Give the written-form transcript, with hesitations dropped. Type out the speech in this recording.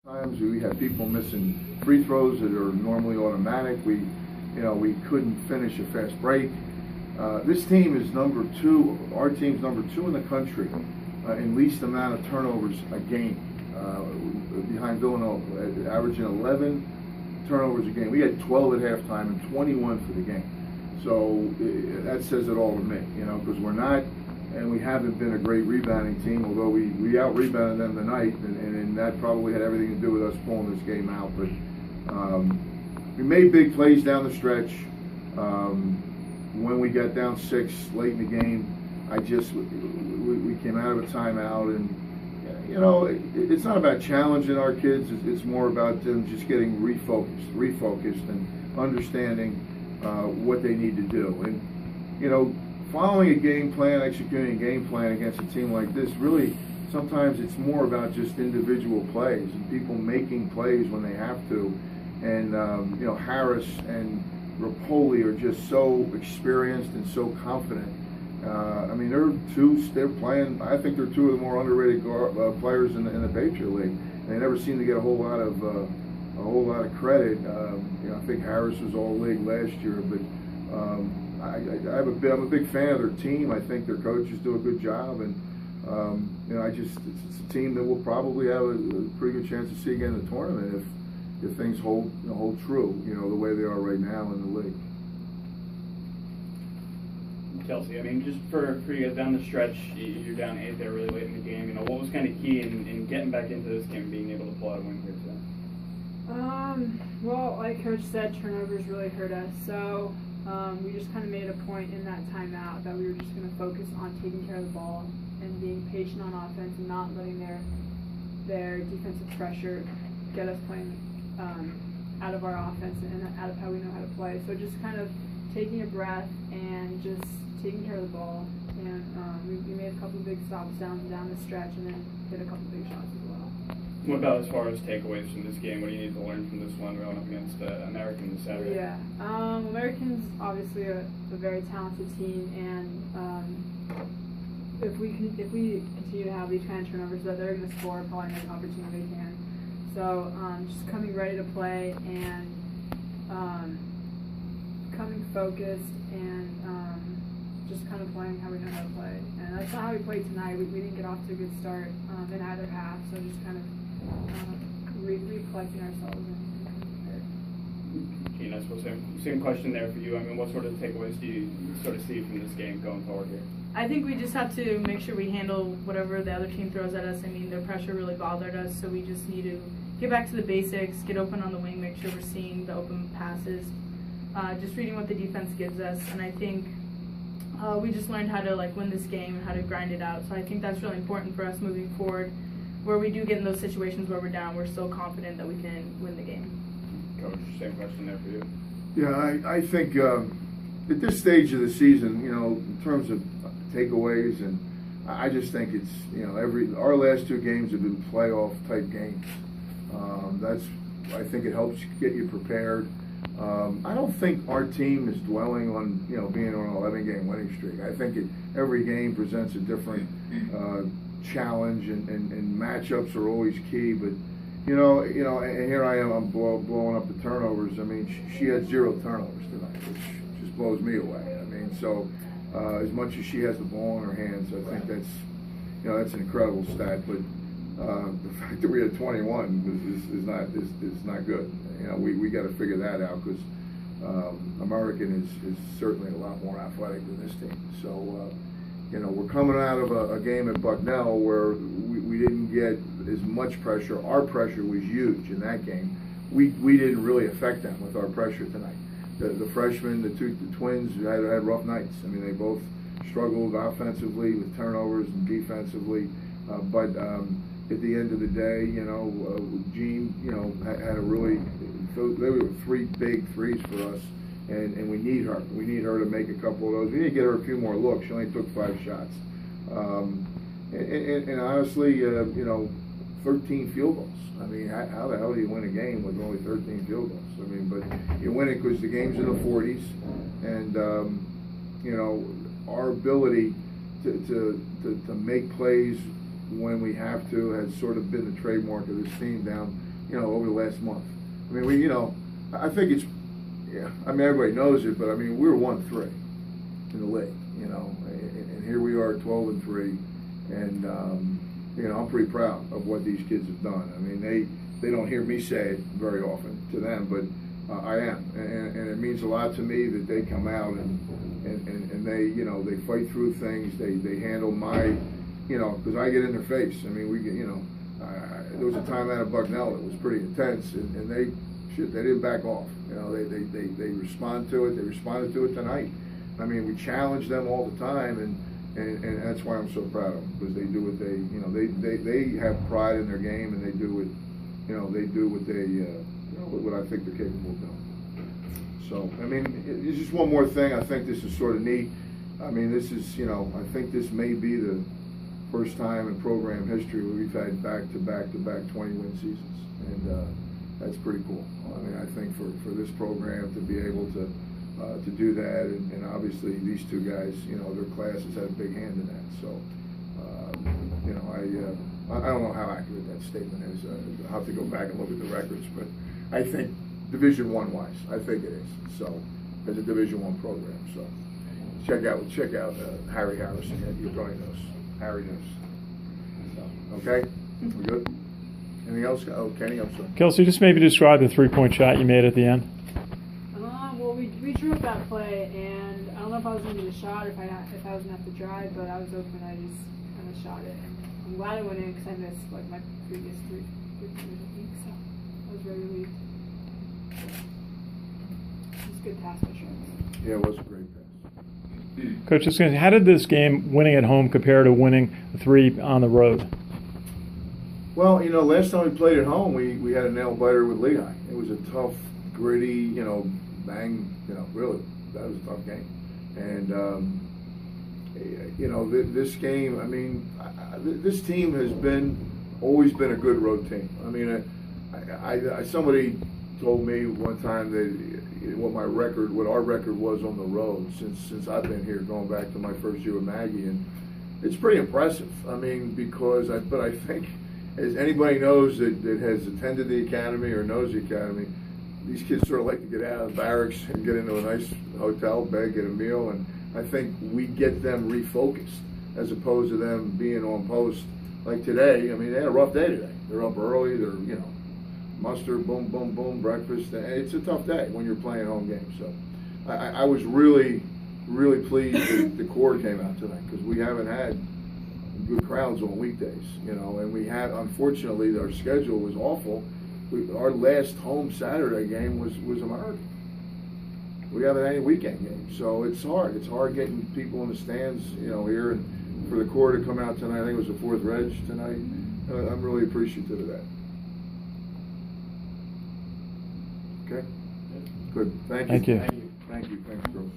Times we had people missing free throws that are normally automatic. We couldn't finish a fast break. This team is number 2. Our team's number 2 in the country in least amount of turnovers a game, behind Villanova, averaging 11 turnovers a game. We had 12 at halftime and 21 for the game. So that says it all to me, because we're not. And we haven't been a great rebounding team, although we out-rebounded them tonight, and that probably had everything to do with us pulling this game out. But we made big plays down the stretch. When we got down 6 late in the game, we came out of a timeout, and it's not about challenging our kids. It's more about them just getting refocused, and understanding what they need to do. And following a game plan, executing a game plan against a team like this, really, sometimes it's more about just individual plays and people making plays when they have to. And, Harris and Rapoli are just so experienced and so confident. They're playing, I think they're 2 of the more underrated players in the Patriot League. They never seem to get a whole lot of credit. I think Harris was all league last year, but I'm a big fan of their team. I think their coaches do a good job, and it's a team that we'll probably have a pretty good chance to see again in the tournament if things hold true, the way they are right now in the league. Kelsey, just for you guys down the stretch, you're down 8 there really late in the game. What was kind of key in getting back into this game, being able to pull out a win here today? Well, like Coach said, turnovers really hurt us. So we just kind of made a point in that timeout that we were just going to focus on taking care of the ball and being patient on offense and not letting their defensive pressure get us playing out of our offense and out of how we know how to play. So just kind of taking a breath and just taking care of the ball. And we made a couple of big stops down the stretch and then hit a couple of big shots as well. What about as far as takeaways from this game? What do you need to learn from this one going up against American this Saturday? Yeah, American's obviously a very talented team, and if we continue to have these kind of turnovers, that they're going to score probably any opportunity they can. So just coming ready to play and coming focused and just kind of playing how we know how to play. And that's not how we played tonight. We didn't get off to a good start in either half, so just kind of reflecting ourselves and coming prepared. Gene, I suppose same question there for you. What sort of takeaways do you sort of see from this game going forward here? I think we just have to make sure we handle whatever the other team throws at us. Their pressure really bothered us, so we just need to get back to the basics, get open on the wing, make sure we're seeing the open passes, just reading what the defense gives us. And I think we just learned how to win this game and how to grind it out. So I think that's really important for us moving forward. Where we do get in those situations where we're down, we're still confident that we can win the game. Coach, same question there for you. Yeah, I think at this stage of the season, in terms of takeaways, and I just think it's, our last 2 games have been playoff type games. I think it helps get you prepared. I don't think our team is dwelling on, being on an 11-game winning streak. I think every game presents a different challenge, and matchups are always key. But and here I am, I'm blowing up the turnovers. She had 0 turnovers tonight, which just blows me away. So as much as she has the ball in her hands, I think that's an incredible stat. But the fact that we had 21 is not good. We got to figure that out, because American is certainly a lot more athletic than this team. So we're coming out of a game at Bucknell where we didn't get as much pressure. Our pressure was huge in that game. We didn't really affect them with our pressure tonight. The freshmen, the twins had rough nights. They both struggled offensively with turnovers and defensively. But at the end of the day, Jean, had a really, they were 3 big threes for us. And we need her. We need her to make a couple of those. We need to get her a few more looks. She only took 5 shots. And honestly, 13 field goals. How the hell do you win a game with only 13 field goals? But you win it because the game's in the 40s, and our ability to make plays when we have to has sort of been the trademark of this team down over the last month. I mean, I think it's, yeah, I mean, everybody knows it, but I mean, we're 1-3 in the league, and here we are 12-3, and I'm pretty proud of what these kids have done. I mean, they don't hear me say it very often to them, but I am, and it means a lot to me that they come out and they, they fight through things. They handle my, because I get in their face. I mean, there was a time out of Bucknell that was pretty intense, and they didn't back off. They respond to it. They responded to it tonight. I mean, we challenge them all the time, and that's why I'm so proud of them, because they do what they have pride in their game, and they do what what I think they're capable of doing. So, I mean, it's just one more thing. I think this is sort of neat. I mean, this is, I think this may be the first time in program history where we've had back-to-back 20-win seasons, and that's pretty cool. I mean, I think for this program to be able to do that, and obviously these two guys, their class has had a big hand in that. So, I don't know how accurate that statement is. I'll have to go back and look at the records, but I think Division I wise, I think it is. So, as a Division I program, so check out Harry Harrison. You probably knows. Harry knows. So, okay, we good? Anything else? Oh, Kenny, I'm sorry. Kelsey, just maybe describe the 3-point shot you made at the end. Well, we drew up that play, and I don't know if I was going to get a shot or if I was going to have to drive, but I was open. I just kind of shot it. I'm glad it went in because I missed like my previous three pointers, I think. So I was very relieved. It was a good pass by Travis. Yeah, it was a great pass. Coach, just how did this game, winning at home, compare to winning 3 on the road? Well, last time we played at home, we had a nail biter with Lehigh. It was a tough, gritty, bang, really, that was a tough game. And, this game, I mean, this team has always been a good road team. I mean, somebody told me one time that what our record was on the road since I've been here, going back to my first year with Maggie, and it's pretty impressive. I mean, because I think, as anybody knows that has attended the academy or knows the academy, these kids sort of like to get out of the barracks and get into a nice hotel bed, get a meal, and I think we get them refocused as opposed to them being on post like today. I mean, they had a rough day today. They're up early. They're, muster, boom, boom, boom, breakfast. It's a tough day when you're playing home games. So I was really, really pleased that the Cord came out tonight, because we haven't had good crowds on weekdays, and we had, unfortunately, our schedule was awful. Our last home Saturday game was American. We haven't had any weekend games, so it's hard. It's hard getting people in the stands, here, and for the Cord to come out tonight. I think it was the 4th Reg tonight. I'm really appreciative of that. Okay? Good. Thank you. Thank you. Thank you. Thank you. Thanks, girls.